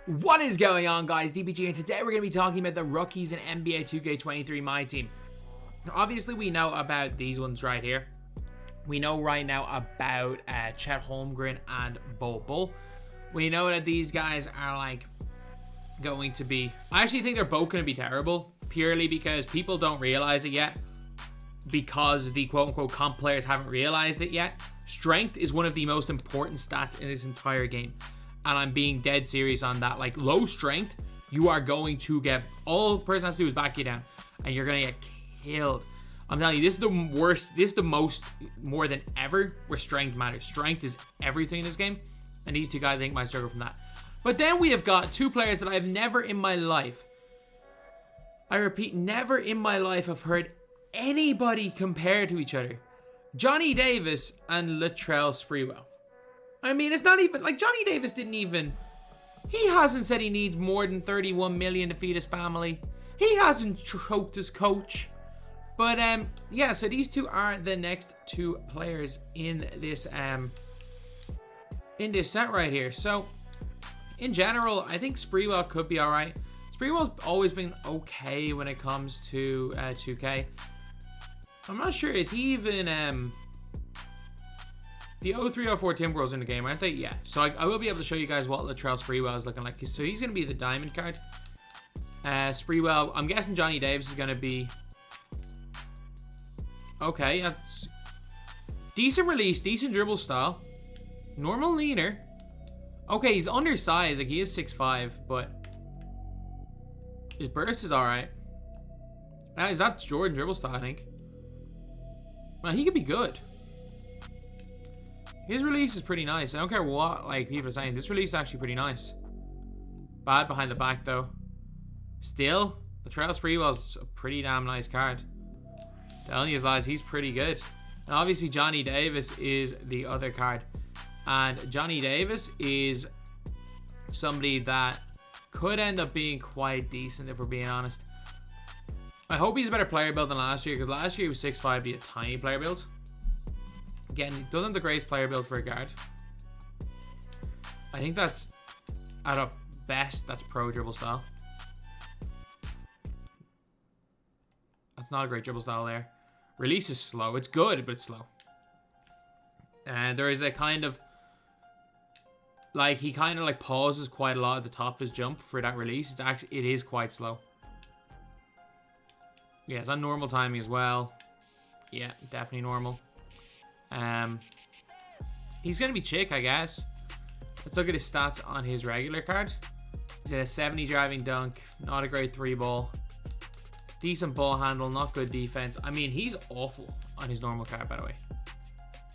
What is going on, guys? DPG, and today we're going to be talking about the rookies in NBA 2K23 My Team. Obviously, we know about these ones right here. We know right now about Chet Holmgren and Bull. We know that these guys are like going to be... I actually think they're both going to be terrible, purely because people don't realize it yet. Because the quote-unquote comp players haven't realized it yet. Strength is one of the most important stats in this entire game. And I'm being dead serious on that. Like, low strength, you are going to get... All the person has to do is back you down. And you're going to get killed. I'm telling you, this is the worst. This is the most, more than ever, where strength matters. Strength is everything in this game. And these two guys, I think, might struggle from that. But then we have got two players that I've never in my life... I repeat, never in my life have heard anybody compare to each other. Johnny Davis and Latrell Sprewell. I mean, it's not even, like, Johnny Davis didn't even, he hasn't said he needs more than 31 million to feed his family. He hasn't choked his coach. But, yeah, so these two are the next two players in this set right here. So, in general, I think Sprewell could be alright. Sprewell's always been okay when it comes to 2K. I'm not sure, is he even, the 0304 Timberwolves in the game, aren't they? Yeah. So I will be able to show you guys what Latrell Sprewell is looking like. So he's going to be the diamond card. Sprewell, I'm guessing Johnny Davis is going to be... Okay, that's... Decent release, decent dribble style. Normal leaner. Okay, he's undersized. Like, he is 6'5", but... His burst is alright. Is that Jordan dribble style, I think? Well, he could be good. His release is pretty nice. I don't care what like people are saying. This release is actually pretty nice. Bad behind the back though. Still, the Latrell Sprewell's a pretty damn nice card. Telling you lads, he's pretty good. And obviously Johnny Davis is the other card. And Johnny Davis is somebody that could end up being quite decent if we're being honest. I hope he's a better player build than last year, because last year he was 6'5", be a tiny player build. Again, he doesn't have the greatest player build for a guard. I think that's, at a best, that's pro dribble style. That's not a great dribble style there. Release is slow. It's good, but it's slow. And there is a kind of, like, he kind of like pauses quite a lot at the top of his jump for that release. It is quite slow. Yeah, it's on normal timing as well. Yeah, definitely normal. He's gonna be chick, I guess. Let's look at his stats on his regular card. He's at a 70 driving dunk, not a great 3-ball. Decent ball handle, not good defense. I mean, he's awful on his normal card, by the way.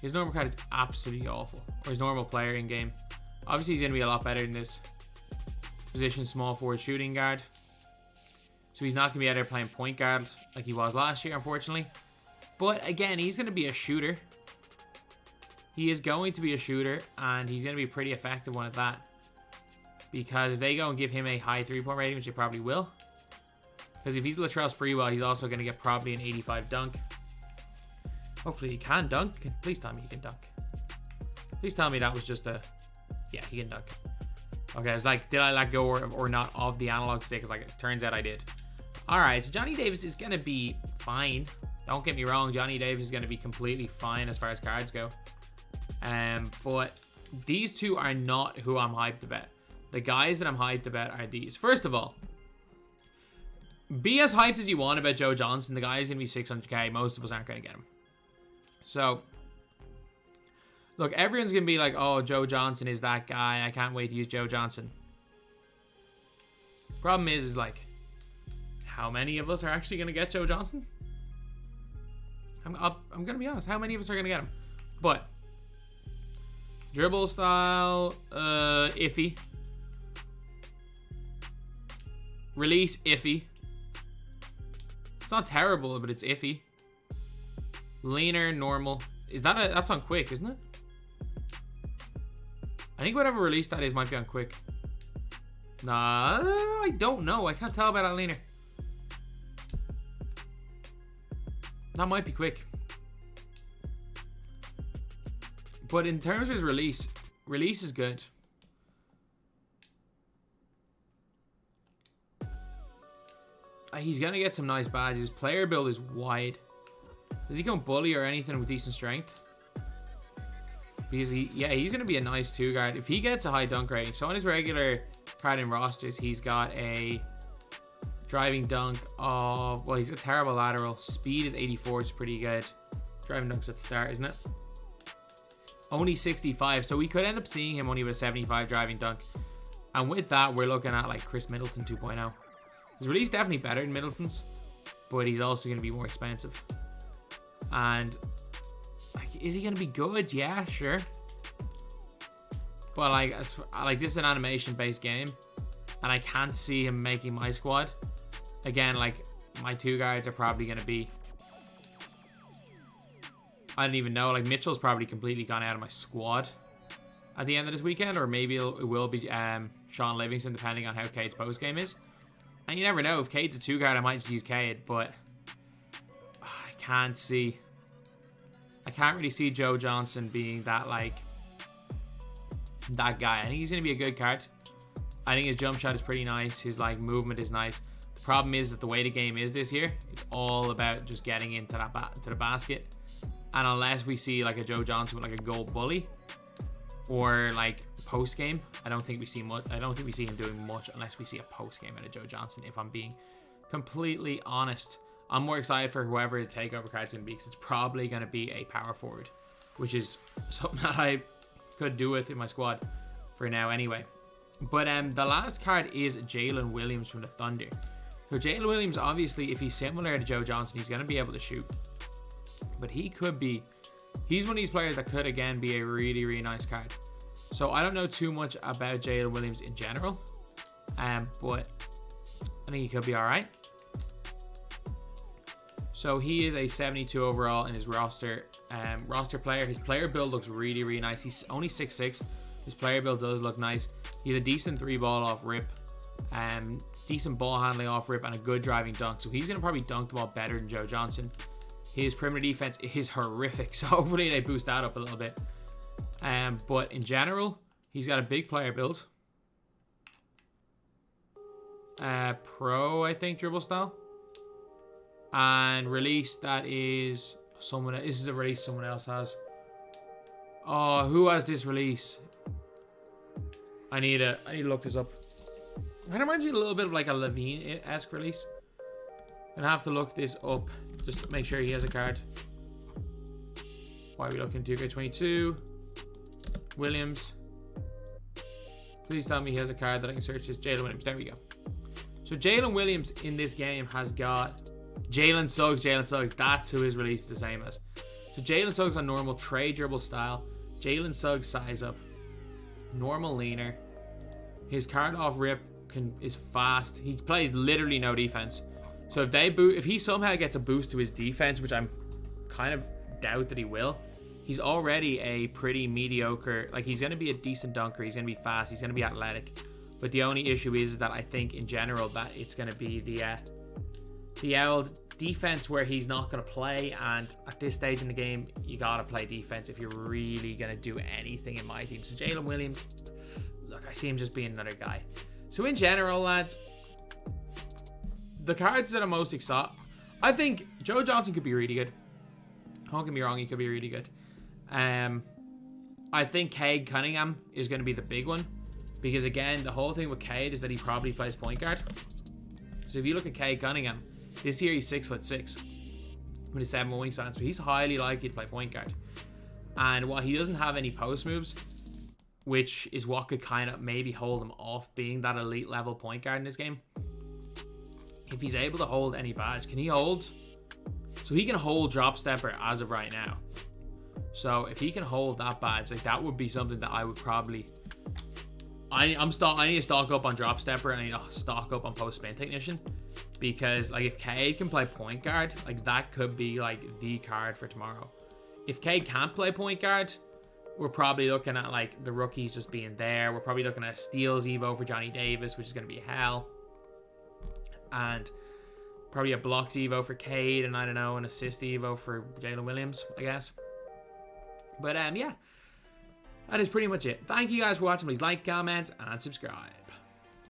His normal card is absolutely awful. Or his normal player in game. Obviously, he's gonna be a lot better in this position, small forward shooting guard. So he's not gonna be out there playing point guard like he was last year, unfortunately. But again, he's gonna be a shooter. He is going to be a shooter, and he's going to be a pretty effective one at that. Because if they go and give him a high 3-point rating, which they probably will. Because if he's Latrell Sprewell, he's also going to get probably an 85 dunk. Hopefully he can dunk. Please tell me he can dunk. Please tell me that was just a... Yeah, he can dunk. Okay, it's like, did I let go or not of the analog stick? It's like, it turns out I did. Alright, so Johnny Davis is going to be fine. Don't get me wrong, Johnny Davis is going to be completely fine as far as cards go. But these two are not who I'm hyped about. The guys that I'm hyped about are these. First of all, be as hyped as you want about Joe Johnson. The guy's going to be 600k. Most of us aren't going to get him. So, look, everyone's going to be like, oh, Joe Johnson is that guy. I can't wait to use Joe Johnson. Problem is like, how many of us are actually going to get Joe Johnson? I'm going to be honest. How many of us are going to get him? But... dribble style, iffy. Release, iffy. It's not terrible, but it's iffy. Leaner, normal. That's on quick, isn't it? I think whatever release that is might be on quick. Nah, I don't know. I can't tell about that leaner. That might be quick. But in terms of his release is good. he's going to get some nice badges. Player build is wide. Is he going bully or anything with decent strength? Because he's going to be a nice 2-guard. If he gets a high dunk rating. So on his regular card in rosters, he's got a driving dunk of... Well, he's a terrible lateral. Speed is 84. It's pretty good. Driving dunk's at the start, isn't it? Only 65. So we could end up seeing him only with a 75 driving dunk. And with that, we're looking at like Chris Middleton 2.0. His release definitely better than Middleton's. But he's also going to be more expensive. And... is he going to be good? Yeah, sure. But like this is an animation based game, and I can't see him making my squad. Again, like my 2 guards are probably going to be, I don't even know, like Mitchell's probably completely gone out of my squad at the end of this weekend, or maybe it will be Sean Livingston, depending on how Cade's post game is. And you never know, if Cade's a 2 guard, I might just use Cade, but I can't really see Joe Johnson being that, like, that guy. I think he's going to be a good card. I think his jump shot is pretty nice. His, like, movement is nice. The problem is that the way the game is this year, it's all about just getting into the basket. And unless we see, like, a Joe Johnson with, like, a goal bully or, like, post game, I don't think we see much. I don't think we see him doing much unless we see a post game out of Joe Johnson, if I'm being completely honest. I'm more excited for whoever the takeover card's going to be, because it's probably going to be a power forward, which is something that I could do with in my squad for now anyway. But the last card is Jalen Williams from the Thunder. So Jalen Williams, obviously, if he's similar to Joe Johnson, he's going to be able to shoot. But he's one of these players that could, again, be a really, really nice card. So I don't know too much about Jalen Williams in general, but I think he could be all right. So he is a 72 overall in his roster player. His player build looks really, really nice. He's only 6'6". His player build does look nice. He's a decent 3-ball off rip, decent ball handling off rip, and a good driving dunk. So he's going to probably dunk the ball better than Joe Johnson. His perimeter defense is horrific, so hopefully they boost that up a little bit. But in general, he's got a big player build. Pro, I think, dribble style. And release, that is someone. This is a release someone else has. Oh, who has this release? I need to look this up. It reminds me a little bit of like a Levine-esque release. I'm gonna have to look this up just to make sure he has a card. Why are we looking? 2K22 Williams. Please tell me he has a card that I can search. This Jalen Williams. There we go. So Jalen Williams in this game has got Jalen Suggs. That's who his release is the same as. So Jalen Suggs on normal trade dribble style. Jalen Suggs size up. Normal leaner. His card off rip is fast. He plays literally no defense. So if he somehow gets a boost to his defense, which I'm kind of doubt that he will, he's already a pretty mediocre. Like, he's going to be a decent dunker. He's going to be fast. He's going to be athletic. But the only issue is that I think in general that it's going to be the old defense where he's not going to play. And at this stage in the game, you got to play defense if you're really going to do anything in my team. So Jalen Williams, look, I see him just being another guy. So in general, lads, the cards that I'm most excited, I think Joe Johnson could be really good. Don't get me wrong, he could be really good. I think Cade Cunningham is going to be the big one, because again, the whole thing with Cade is that he probably plays point guard. So if you look at Cade Cunningham, this year he's 6'6" with a 7 wingspan, so he's highly likely to play point guard. And while he doesn't have any post moves, which is what could kind of maybe hold him off being that elite level point guard in this game, if he's able to hold any badge, can he hold? So he can hold drop stepper as of right now. So if he can hold that badge, like, that would be something that I would probably. I need to stock up on drop stepper. I need to stock up on post spin technician, because like if Cade can play point guard, like that could be like the card for tomorrow. If Cade can't play point guard, we're probably looking at like the rookies just being there. We're probably looking at a steals Evo for Johnny Davis, which is going to be hell. And probably a blocks Evo for Cade, and I don't know, an assist Evo for Jalen Williams, I guess. But yeah, that is pretty much it. Thank you guys for watching. Please like, comment, and subscribe.